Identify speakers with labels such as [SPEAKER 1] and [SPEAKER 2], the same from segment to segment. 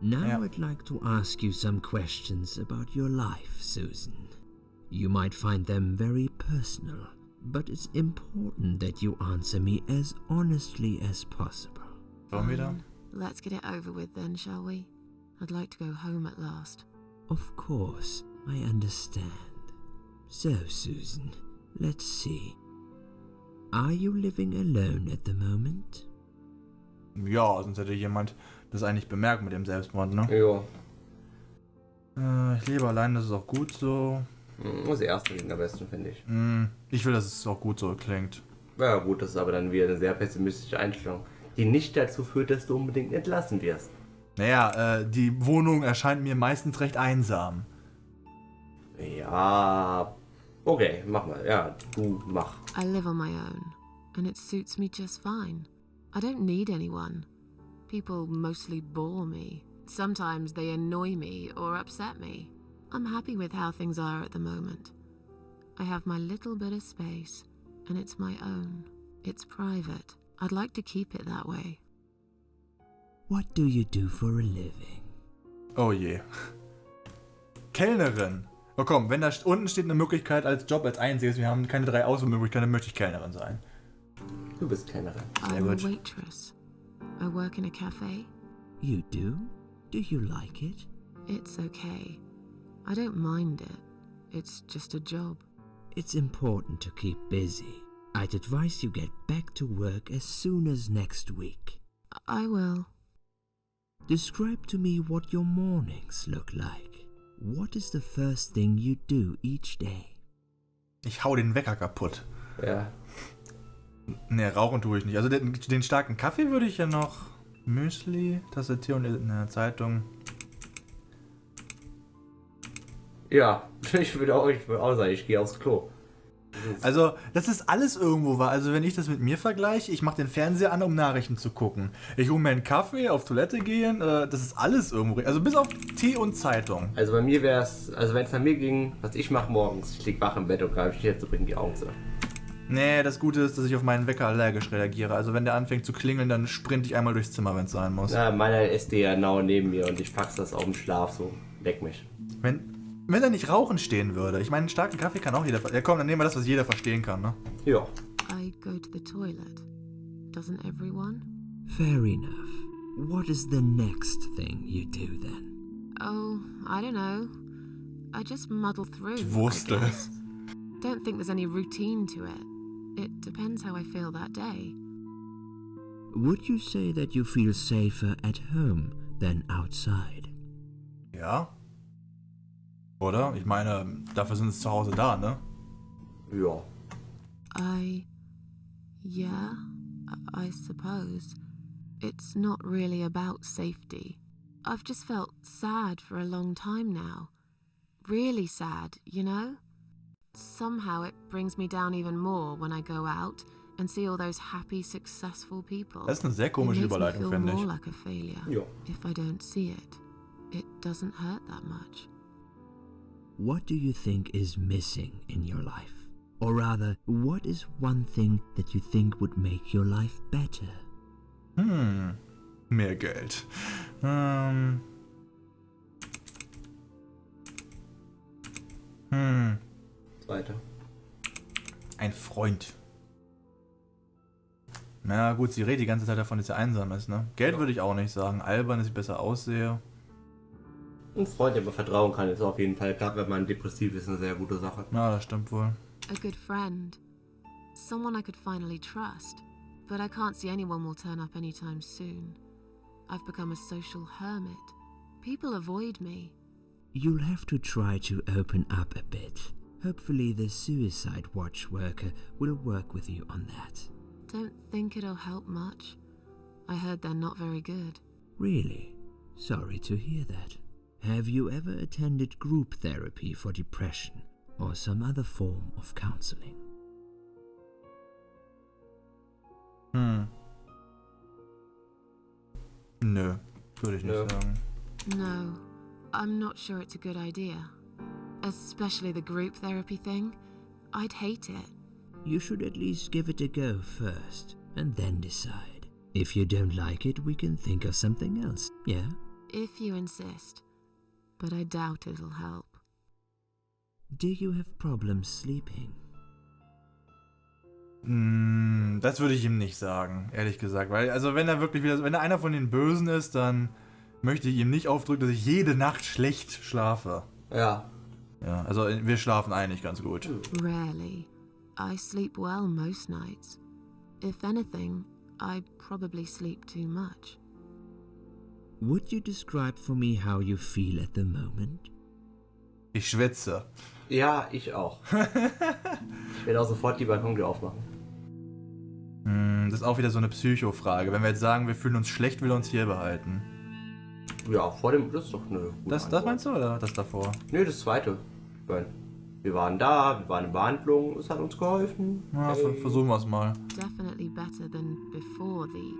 [SPEAKER 1] Now I'd like to ask you some questions about your life, Susan. You might find them very personal, but it's important that you answer me as honestly as possible.
[SPEAKER 2] Let's get it over with then, shall we? I'd like to go home at last.
[SPEAKER 1] Of course, I understand. So, Susan, let's see. Are you living alone at the moment?
[SPEAKER 3] Ja, sonst hätte jemand das eigentlich bemerkt mit dem Selbstmord, ne?
[SPEAKER 4] Ja.
[SPEAKER 3] Ich lebe allein, das ist auch gut so.
[SPEAKER 4] Das erste klingt am besten, finde ich.
[SPEAKER 3] Ich will, dass es auch gut so klingt.
[SPEAKER 4] Ja gut, das ist aber dann wieder eine sehr pessimistische Einstellung, die nicht dazu führt, dass du unbedingt entlassen wirst.
[SPEAKER 3] Naja, die Wohnung erscheint mir meistens recht einsam.
[SPEAKER 4] Ja, okay, mach mal. Ja, du mach.
[SPEAKER 2] I live on my own, and it suits me just fine. I don't need anyone. People mostly bore me. Sometimes they annoy me or upset me. I'm happy with how things are at the moment. I have my little bit of space, and it's my own. It's private. I'd like to keep it that way.
[SPEAKER 1] What do you do for a living?
[SPEAKER 3] Oh je. Kellnerin. Oh komm, wenn da unten steht eine Möglichkeit als Job, als einziges, wir haben keine 3 Auswahlmöglichkeiten, dann möchte ich Kellnerin sein.
[SPEAKER 4] Du bist Kellnerin.
[SPEAKER 2] I'm a waitress. I work in a cafe.
[SPEAKER 1] You do? Do you like it?
[SPEAKER 2] It's okay. I don't mind it. It's just a job.
[SPEAKER 1] It's important to keep busy. I'd advise you get back to work as soon as next week.
[SPEAKER 2] I will.
[SPEAKER 1] Describe to me what your mornings look like. What is the first thing you do each day?
[SPEAKER 3] Ich hau den Wecker kaputt.
[SPEAKER 4] Ja.
[SPEAKER 3] Ne, rauchen tue ich nicht. Also den starken Kaffee würde ich ja noch. Müsli, Tasse Tee und eine Zeitung.
[SPEAKER 4] Ja, ich würde auch sagen, ich gehe aufs Klo.
[SPEAKER 3] Also, das ist alles irgendwo wahr. Also, wenn ich das mit mir vergleiche, ich mache den Fernseher an, um Nachrichten zu gucken. Ich hole mir einen Kaffee, auf Toilette gehen, das ist alles irgendwo. Also, bis auf Tee und Zeitung.
[SPEAKER 4] Also, bei mir wäre es, also wenn es nach mir ging, was ich mache morgens, ich lieg wach im Bett und greife nicht zu bringen, die Augen zu.
[SPEAKER 3] Nee, das Gute ist, dass ich auf meinen Wecker allergisch reagiere. Also, wenn der anfängt zu klingeln, dann sprinte ich einmal durchs Zimmer, wenn es sein muss.
[SPEAKER 4] Ja, meiner ist ja genau neben mir und ich pack's das auf den Schlaf, so, leck mich.
[SPEAKER 3] Wenn da nicht Rauchen stehen würde. Ich meine, einen starken Kaffee kann auch jeder. Ja, komm, dann nehmen wir das, was jeder verstehen kann, ne?
[SPEAKER 4] Ja.
[SPEAKER 2] I go to the toilet. Doesn't everyone?
[SPEAKER 1] Fair enough. What is the next thing you do then?
[SPEAKER 2] Oh, I don't know. I just muddle through.
[SPEAKER 3] Ich wusste
[SPEAKER 2] I guess. Don't think there's any routine to it. It depends how I feel that day.
[SPEAKER 1] Would you say that you feel safer at home than outside?
[SPEAKER 3] Ja. Oder? Ich meine, dafür sind es zu Hause da, ne?
[SPEAKER 4] Ja.
[SPEAKER 2] Yeah, I suppose. It's not really about safety. I've just felt sad for a long time now. Really sad, you know? Somehow it brings me down even more when I go out and see all those happy, successful people.
[SPEAKER 3] Das ist eine sehr komische Überleitung, finde ich.
[SPEAKER 2] It makes me feel more like a failure.
[SPEAKER 4] Ja.
[SPEAKER 2] If I don't see it, it doesn't hurt that much.
[SPEAKER 1] What do you think is missing in your life? Or rather, what is one thing that you think would make your life better?
[SPEAKER 3] Mehr Geld.
[SPEAKER 4] Zweite.
[SPEAKER 3] Ein Freund. Na gut, sie redet die ganze Zeit davon, dass sie einsam ist, ne? Geld würde ich auch nicht sagen. Albern, dass ich besser aussehe.
[SPEAKER 4] Ein Freund, dem man vertrauen kann, ist auf jeden Fall, gerade wenn man depressiv ist, eine sehr gute Sache.
[SPEAKER 3] Na, das stimmt wohl.
[SPEAKER 2] A good friend. Someone I could finally trust. But I can't see anyone will turn up anytime soon. I've become a social hermit. People avoid me.
[SPEAKER 1] You'll have to try to open up a bit. Hopefully the suicide watch worker will work with you on that.
[SPEAKER 2] Don't think it'll help much. I heard they're not very good.
[SPEAKER 1] Really? Sorry to hear that. Have you ever attended group therapy for depression or some other form of counseling?
[SPEAKER 3] Nö, würde ich nicht sagen.
[SPEAKER 2] No, I'm not sure it's a good idea. Especially the group therapy thing. I'd hate it.
[SPEAKER 1] You should at least give it a go first, and then decide. If you don't like it, we can think of something else, yeah?
[SPEAKER 2] If you insist, but I doubt it'll help.
[SPEAKER 1] Do you have problems sleeping?
[SPEAKER 3] Das würde ich ihm nicht sagen, ehrlich gesagt. Weil, also wenn er einer von den Bösen ist, dann möchte ich ihm nicht aufdrücken, dass ich jede Nacht schlecht schlafe.
[SPEAKER 4] Ja.
[SPEAKER 3] Ja, also wir schlafen eigentlich ganz gut.
[SPEAKER 2] Rarely. I sleep well most nights. If anything, I probably sleep too much.
[SPEAKER 1] Would you describe for me how you feel at the moment?
[SPEAKER 3] Ich schwitze.
[SPEAKER 4] Ja, ich auch. Ich werde auch sofort die Balkontür aufmachen.
[SPEAKER 3] Das ist auch wieder so eine Psycho-Frage. Wenn wir jetzt sagen, wir fühlen uns schlecht, will er uns hier behalten.
[SPEAKER 4] Ja, vor dem, das ist doch eine gute
[SPEAKER 3] Das
[SPEAKER 4] Antwort.
[SPEAKER 3] meinst du oder das davor?
[SPEAKER 4] Nee, das zweite. Ich meine, wir waren da, wir waren in Behandlung, es hat uns geholfen.
[SPEAKER 3] Ja, versuchen wir es mal.
[SPEAKER 2] Definitely better than before the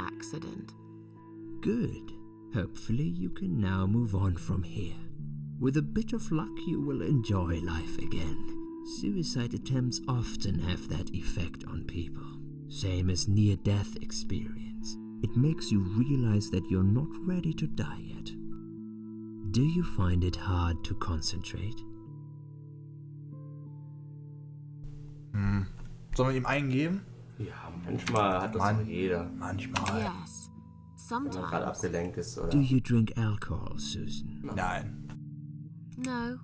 [SPEAKER 2] accident.
[SPEAKER 1] Good. Hopefully you can now move on from here. With a bit of luck you will enjoy life again. Suicide attempts often have that effect on people. Same as near-death experience. It makes you realize that you're not ready to die yet. Do you find it hard to concentrate?
[SPEAKER 3] Sollen wir ihm eingeben?
[SPEAKER 4] Ja, manchmal hat das auch jeder.
[SPEAKER 3] Manchmal.
[SPEAKER 2] Yes,
[SPEAKER 4] Wenn man gerade
[SPEAKER 2] sometimes.
[SPEAKER 4] abgelenkt ist, oder?
[SPEAKER 1] Do you drink alcohol, Susan?
[SPEAKER 3] Nein.
[SPEAKER 2] No,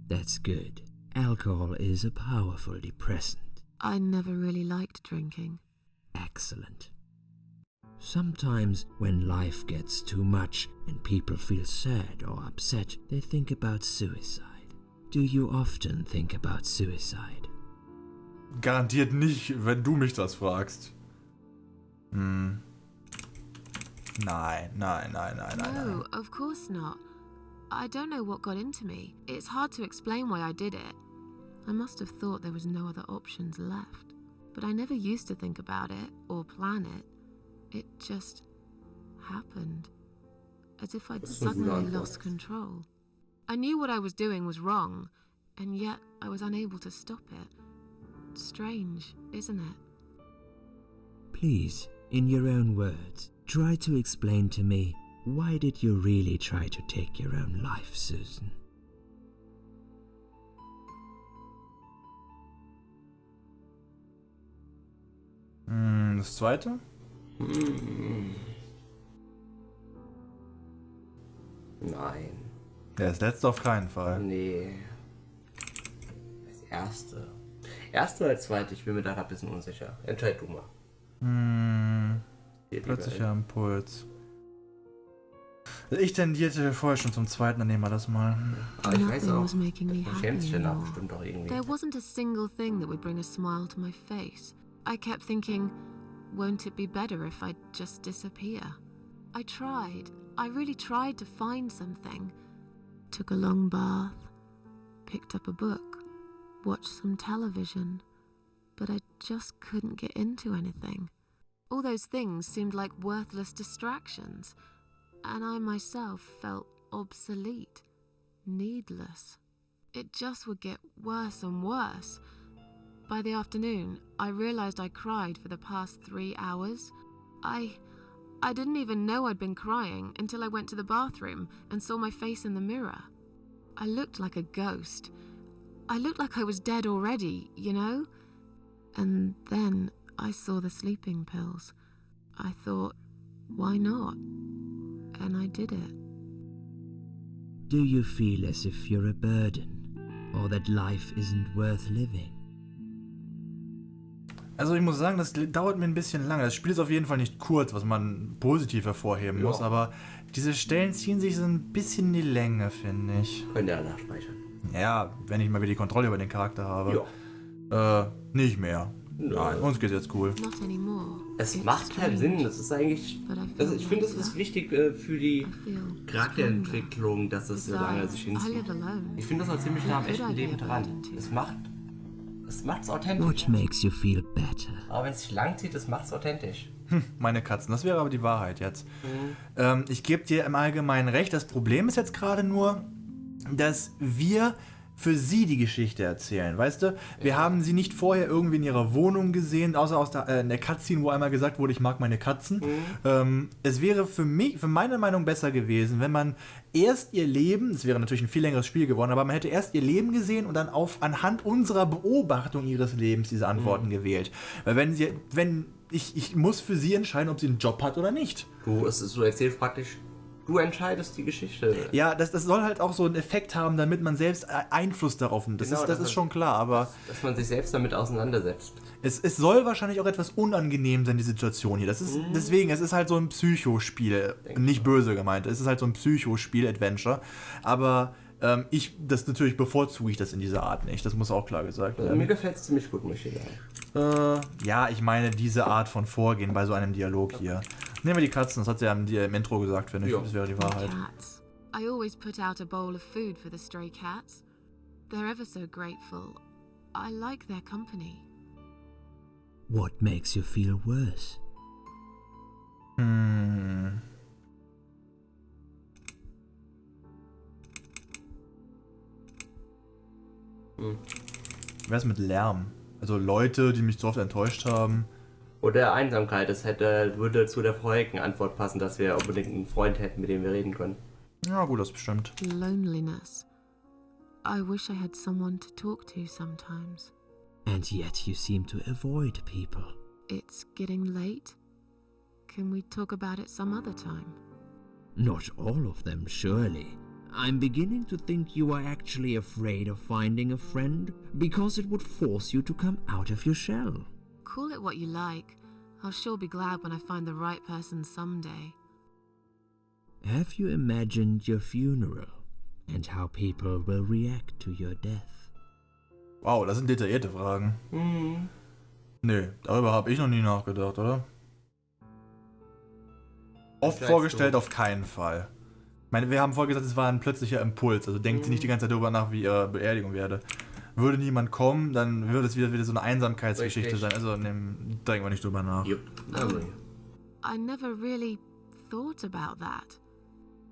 [SPEAKER 1] That's good. Alcohol is a powerful depressant.
[SPEAKER 2] I never really liked drinking.
[SPEAKER 1] Excellent. Sometimes when life gets too much and people feel sad or upset, they think about suicide. Do you often think about suicide?
[SPEAKER 3] Garantiert nicht, wenn du mich das fragst. Nein.
[SPEAKER 2] No, of course not. I don't know what got into me. It's hard to explain why I did it. I must have thought there was no other options left. But I never used to think about it or plan it. It just happened. As if I'd
[SPEAKER 4] That's a good
[SPEAKER 2] suddenly
[SPEAKER 4] answer.
[SPEAKER 2] lost control. I knew what I was doing was wrong, and yet I was unable to stop it. Strange, isn't it?
[SPEAKER 1] Please, in your own words, try to explain to me, why did you really try to take your own life, Susan?
[SPEAKER 3] Das zweite?
[SPEAKER 4] Nein.
[SPEAKER 3] Ja, das letzte auf keinen Fall.
[SPEAKER 4] Nee. Das erste. Erste oder zweite? Ich bin mir da ein bisschen unsicher. Entscheid du mal. Dir lieber
[SPEAKER 3] Plötzlicher Impuls. Also ich tendierte vorher schon zum zweiten, dann nehmen wir das mal.
[SPEAKER 4] Aber ich weiß
[SPEAKER 2] Nothing
[SPEAKER 4] auch,
[SPEAKER 2] was making me
[SPEAKER 4] man
[SPEAKER 2] happy
[SPEAKER 4] schämt sich danach
[SPEAKER 2] anymore.
[SPEAKER 4] bestimmt auch irgendwie.
[SPEAKER 2] There wasn't a single thing that would bring a smile to my face. I kept thinking, won't it be better if I just disappear? I tried. I really tried to find something. Took a long bath, picked up a book, watched some television, but I just couldn't get into anything. All those things seemed like worthless distractions, and I myself felt obsolete, needless. It just would get worse and worse. By the afternoon, I realized I cried for the past 3 hours. I didn't even know I'd been crying until I went to the bathroom and saw my face in the mirror. I looked like a ghost. I looked like I was dead already, you know? And then I saw the sleeping pills. I thought, why not? And I did it.
[SPEAKER 1] Do you feel as if you're a burden, or that life isn't worth living?
[SPEAKER 3] Also ich muss sagen, das dauert mir ein bisschen lange. Das Spiel ist auf jeden Fall nicht kurz, was man positiv hervorheben muss, aber diese Stellen ziehen sich so ein bisschen in die Länge, finde ich.
[SPEAKER 4] Könnt ihr danach speichern.
[SPEAKER 3] Ja, wenn ich mal wieder die Kontrolle über den Charakter habe.
[SPEAKER 4] Ja.
[SPEAKER 3] Nicht mehr.
[SPEAKER 4] Nö.
[SPEAKER 3] Nein, uns geht's jetzt cool.
[SPEAKER 2] Not anymore.
[SPEAKER 4] Es
[SPEAKER 2] It's
[SPEAKER 4] macht keinen
[SPEAKER 2] strange,
[SPEAKER 4] Sinn. Das ist eigentlich.
[SPEAKER 2] but I
[SPEAKER 4] Also
[SPEAKER 2] feel
[SPEAKER 4] ich finde, es
[SPEAKER 2] better.
[SPEAKER 4] ist wichtig für die
[SPEAKER 2] I feel
[SPEAKER 4] Charakterentwicklung, dass es so lange sich
[SPEAKER 2] I live
[SPEAKER 4] hinzieht.
[SPEAKER 2] alone.
[SPEAKER 4] Ich finde das auch ziemlich nah am echten Leben dran. Es macht's authentisch.
[SPEAKER 1] What makes you feel better?
[SPEAKER 4] Aber wenn es sich lang zieht, das macht's authentisch.
[SPEAKER 3] Meine Katzen, das wäre aber die Wahrheit jetzt. Ich gebe dir im Allgemeinen recht. Das Problem ist jetzt gerade nur, dass wir für sie die Geschichte erzählen, weißt du? Wir haben sie nicht vorher irgendwie in ihrer Wohnung gesehen, außer in der Cutscene, wo einmal gesagt wurde, ich mag meine Katzen. Es wäre für meine Meinung besser gewesen, wenn man erst ihr Leben, es wäre natürlich ein viel längeres Spiel geworden, aber man hätte erst ihr Leben gesehen und dann anhand unserer Beobachtung ihres Lebens diese Antworten gewählt. Weil ich muss für sie entscheiden, ob sie einen Job hat oder nicht.
[SPEAKER 4] Du erzählst praktisch, du entscheidest die Geschichte.
[SPEAKER 3] Ja, das soll halt auch so einen Effekt haben, damit man selbst Einfluss darauf nimmt. Das ist schon klar, aber...
[SPEAKER 4] Dass man sich selbst damit auseinandersetzt.
[SPEAKER 3] Es soll wahrscheinlich auch etwas unangenehm sein, die Situation hier. Deswegen, es ist halt so ein Psychospiel. Nicht böse gemeint. Es ist halt so ein Psychospiel-Adventure. Aber das natürlich bevorzuge ich das in dieser Art nicht. Das muss auch klar gesagt werden.
[SPEAKER 4] Mir gefällt es ziemlich gut, muss ich sagen.
[SPEAKER 3] Ja, ich meine diese Art von Vorgehen bei so einem Dialog hier. Nehmen wir die Katzen, das hat sie ja im Intro gesagt, finde ich.
[SPEAKER 4] Ja.
[SPEAKER 3] Das wäre die Wahrheit.
[SPEAKER 2] Cats. I always put out a bowl of food for the stray cats. They're ever so grateful. I like their company.
[SPEAKER 1] What makes you feel worse?
[SPEAKER 3] Was mit Lärm? Also Leute, die mich so oft enttäuscht haben.
[SPEAKER 4] Oder Einsamkeit, würde zu der vorherigen Antwort passen, dass wir unbedingt einen Freund hätten, mit dem wir reden können.
[SPEAKER 3] Ja, gut, das bestimmt.
[SPEAKER 2] Loneliness. I wish I had someone to talk to sometimes.
[SPEAKER 1] And yet you seem to avoid people.
[SPEAKER 2] It's getting late. Can we talk about it some other time?
[SPEAKER 1] Not all of them, surely. I'm beginning to think you are actually afraid of finding a friend because it would force you to come out of your shell.
[SPEAKER 2] Call it what you like. I'll sure be glad when I find the right person someday.
[SPEAKER 1] Have you imagined your funeral and how people will react to your death?
[SPEAKER 3] Wow, das sind detaillierte Fragen. Nö, darüber habe ich noch nie nachgedacht, oder? Oft vorgestellt, auf keinen Fall. Ich meine, wir haben vorher gesagt, es war ein plötzlicher Impuls. Also denkt sie nicht die ganze Zeit darüber nach, wie ihre Beerdigung werde. Würde niemand kommen, dann würde es wieder so eine Einsamkeitsgeschichte sein. Also denken wir nicht drüber nach.
[SPEAKER 4] Jupp.
[SPEAKER 2] I never really thought about that.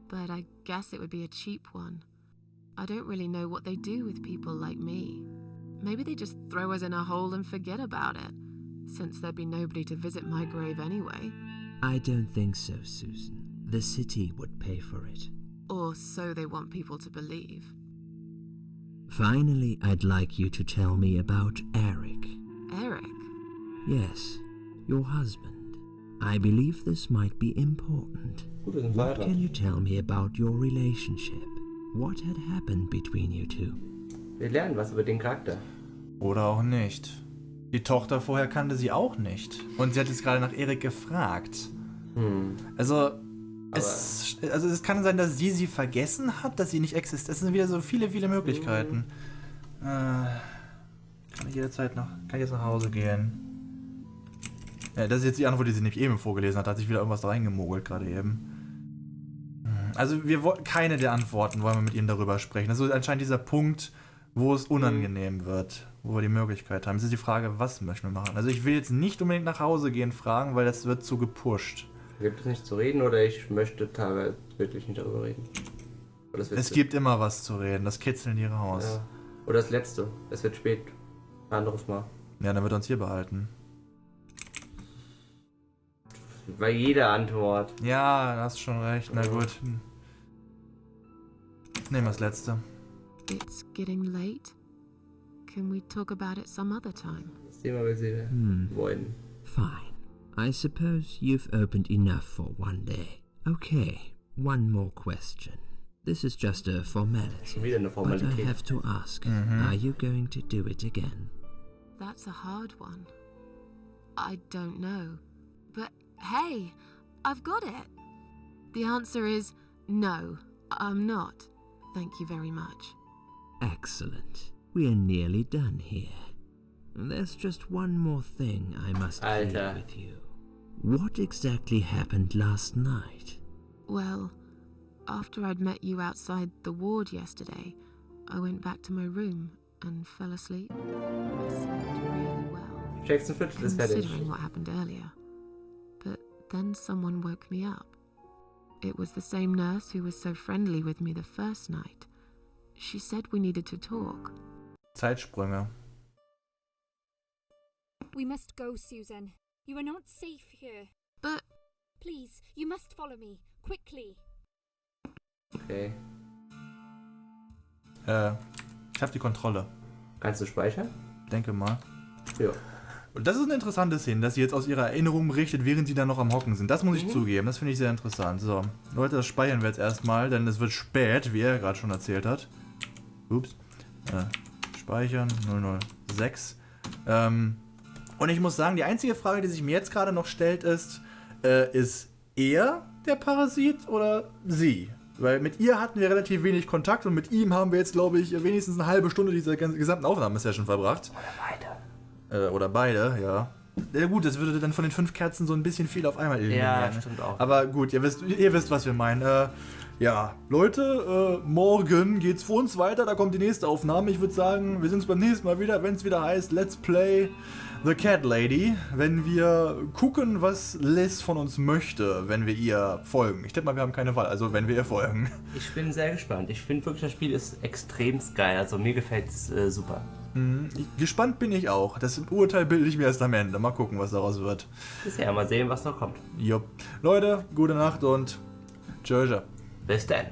[SPEAKER 2] But I guess it would be a cheap one. I don't really know what they do with people like me. Maybe they just throw us in a hole and forget about it, since there'd be nobody to visit my grave anyway.
[SPEAKER 1] I don't think so, Susan. The city would pay for it.
[SPEAKER 2] Or so they want people to believe.
[SPEAKER 1] Finally, I'd like you to tell me about Eric.
[SPEAKER 2] Eric?
[SPEAKER 1] Yes, your husband. I believe this might be important. What can you tell me about your relationship? What had happened between you two?
[SPEAKER 4] Wir lernen was über den Charakter.
[SPEAKER 3] Oder auch nicht. Die Tochter vorher kannte sie auch nicht. Und sie hat jetzt gerade nach Erik gefragt. Also es kann sein, dass sie vergessen hat, dass sie nicht existiert. Es sind wieder so viele, viele Möglichkeiten. Kann ich jetzt nach Hause gehen? Ja, das ist jetzt die Antwort, die sie nicht eben vorgelesen hat. Da hat sich wieder irgendwas da reingemogelt gerade eben. Also keine der Antworten wollen wir mit ihnen darüber sprechen. Das ist anscheinend dieser Punkt, wo es unangenehm wird, wo wir die Möglichkeit haben. Es ist die Frage, was möchten wir machen? Also ich will jetzt nicht unbedingt nach Hause gehen fragen, weil das wird zu gepusht.
[SPEAKER 4] Gibt es nicht zu reden oder ich möchte teilweise wirklich nicht darüber reden?
[SPEAKER 3] Es gibt immer was zu reden, das kitzeln die raus.
[SPEAKER 4] Ja. Oder das Letzte, es wird spät. Ein anderes Mal.
[SPEAKER 3] Ja, dann wird er uns hier behalten.
[SPEAKER 4] Bei jeder Antwort.
[SPEAKER 3] Ja, hast schon recht, na gut. Nehmen wir das Letzte.
[SPEAKER 2] It's getting late. Can we talk about it some other time?
[SPEAKER 4] Das Thema will sie wollen.
[SPEAKER 1] Fine. I suppose you've opened enough for one day. Okay, one more question. This is just a formality.
[SPEAKER 4] Wieder eine
[SPEAKER 1] But
[SPEAKER 4] Formalität.
[SPEAKER 1] I have to ask, are you going to do it again?
[SPEAKER 2] That's a hard one. I don't know. But hey, I've got it. The answer is no, I'm not. Thank you very much.
[SPEAKER 1] Excellent. We're nearly done here. There's just one more thing I must clear with you. What exactly happened last night?
[SPEAKER 2] Well, after I'd met you outside the ward yesterday, I went back to my room and fell asleep. I slept really well,
[SPEAKER 4] Jackson Fitch ist fertig.
[SPEAKER 2] considering what happened earlier. But then someone woke me up. It was the same nurse who was so friendly with me the first night. She said we needed to talk.
[SPEAKER 3] Zeitsprünge.
[SPEAKER 5] We must go, Susan. You are not safe here.
[SPEAKER 2] But
[SPEAKER 5] Please, you must follow me. Quickly.
[SPEAKER 4] Okay.
[SPEAKER 3] Ich habe die Kontrolle.
[SPEAKER 4] Kannst du speichern?
[SPEAKER 3] Denke mal.
[SPEAKER 4] Ja.
[SPEAKER 3] Und das ist eine interessante Szene, dass sie jetzt aus ihrer Erinnerung berichtet, während sie dann noch am Hocken sind. Das muss ich zugeben, das finde ich sehr interessant. So, Leute, das speichern wir jetzt erstmal, denn es wird spät, wie er gerade schon erzählt hat. Ups. Speichern, 006. Und ich muss sagen, die einzige Frage, die sich mir jetzt gerade noch stellt, ist er der Parasit oder sie? Weil mit ihr hatten wir relativ wenig Kontakt und mit ihm haben wir jetzt, glaube ich, wenigstens eine halbe Stunde dieser gesamten Aufnahmesession verbracht. Oder beide, ja. Ja gut, das würde dann von den 5 Kerzen so ein bisschen viel auf einmal eliminieren.
[SPEAKER 4] Ja, stimmt auch.
[SPEAKER 3] Aber gut, ihr wisst, was wir meinen. Ja, Leute, morgen geht's für uns weiter, da kommt die nächste Aufnahme. Ich würde sagen, wir sehen uns beim nächsten Mal wieder, wenn es wieder heißt Let's Play The Cat Lady, wenn wir gucken, was Liz von uns möchte, wenn wir ihr folgen. Ich denke mal, wir haben keine Wahl, also wenn wir ihr folgen.
[SPEAKER 4] Ich bin sehr gespannt. Ich finde wirklich, das Spiel ist extrem geil. Also mir gefällt's super.
[SPEAKER 3] Gespannt bin ich auch. Das Urteil bilde ich mir erst am Ende. Mal gucken, was daraus wird.
[SPEAKER 4] Bisher mal sehen, was noch kommt.
[SPEAKER 3] Jupp. Leute, gute Nacht und tschüss.
[SPEAKER 4] Bis dann.